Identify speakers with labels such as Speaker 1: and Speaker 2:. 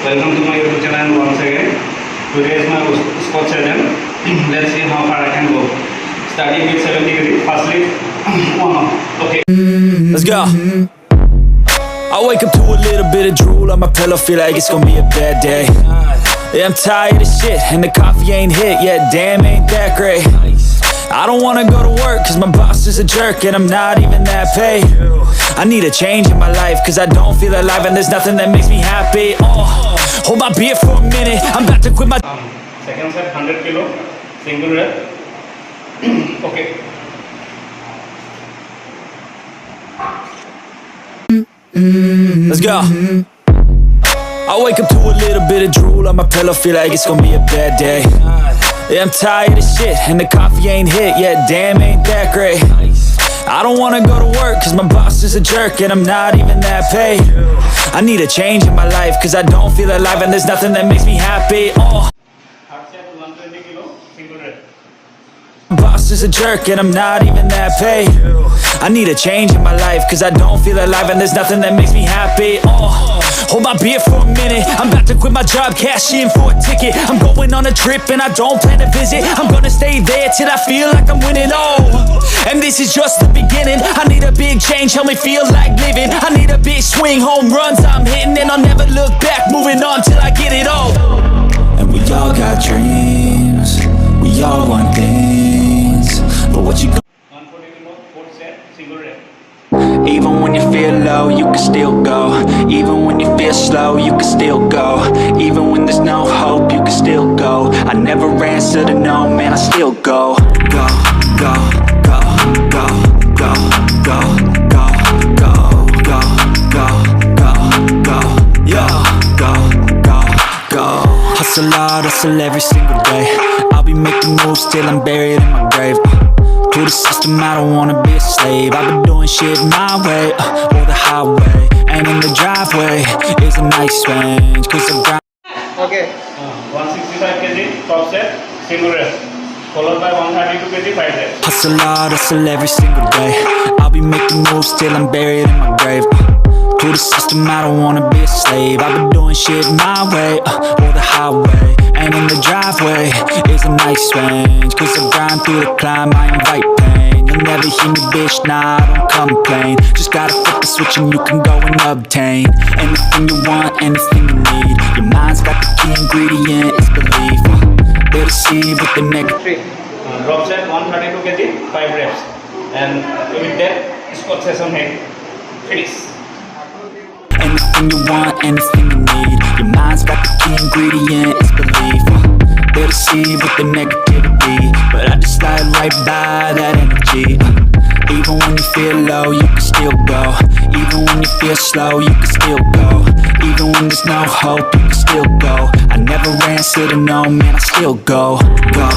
Speaker 1: Welcome to my YouTube channel once again. Today is my squat session. Let's see how far I can go. Starting with 70 degree. Firstly, okay.
Speaker 2: Let's go. I wake up to a little bit of drool on my pillow, feel like it's gonna be a bad day. Yeah, I'm tired of shit, and the coffee ain't hit yet, damn, ain't that great. I don't wanna go to work, cause my boss is a jerk, and I'm not even that paid. I need a change in my life, cause I don't feel alive, and there's nothing that makes me happy. Hold my beer for a minute, I'm about to quit my...
Speaker 1: Second set, 100 kilo, single rep. Okay.
Speaker 2: Let's go. I wake up to a little bit of drool on my pillow, feel like it's gonna be a bad day. Yeah, I'm tired of shit, and the coffee ain't hit yet, damn, ain't that great. I don't wanna go to work, cause my boss is a jerk, and I'm not even that paid. I need a change in my life, cause I don't feel alive, and there's nothing that makes me happy.
Speaker 1: Hard set, 120 kilo, single rep.
Speaker 2: My boss is a jerk, and I'm not even that paid. I need a change in my life, cause I don't feel alive, and there's nothing that makes me happy. Hold my beer for a minute, I'm about to quit my job, cash in for a ticket. I'm going on a trip and I don't plan to visit. I'm gonna stay there till I feel like I'm winning, and this is just the beginning. I need a big change, help me feel like living. I need a big swing, home runs I'm hitting, and I'll never look back, moving on till I get it all. And we all got dreams, we all want things, but what you
Speaker 1: 140 kilo, 4th set, single rep.
Speaker 2: Even when you feel low, you can still go. Even when you feel slow, you can still go. Even when there's no hope, you can still go. I never answer to no, man, I still go. Go, go, go, go, go, go, go, go, go, go, go, go, yo, go, go, go. Hustle hard, hustle every single day. I'll be making moves till I'm buried in my grave. To the system, I don't wanna be a slave. I've been doing shit my way, or the highway. And in the driveway is a nice range, cause the grind.
Speaker 1: Okay. 165 kg, top set, single rep. Followed by 132 kg, 5 reps.
Speaker 2: Hustle hard, hustle every single day. I'll be making moves till I'm buried in my grave. To the system, I don't wanna be a slave. I've been doing shit my way, or the highway. And in the driveway is a nice range, cause I grind through the climb, I invite pain. You'll never hear me, bitch, nah, I don't complain. Just gotta flip the switch and you can go and obtain anything you want, anything you need. Your mind's got the key ingredient, it's belief. They'll deceive with the negative.
Speaker 1: Drop set, 132 kg, 5 reps. And with that, squat session head. Finish.
Speaker 2: Anything you want, anything you need. Your mind's got the key ingredient, it's belief. They'll deceive with the negativity, but I just slide right by that energy. Even when you feel low, you can still go. Even when you feel slow, you can still go. Even when there's no hope, you can still go. I never answer to no, man, I still go. Go.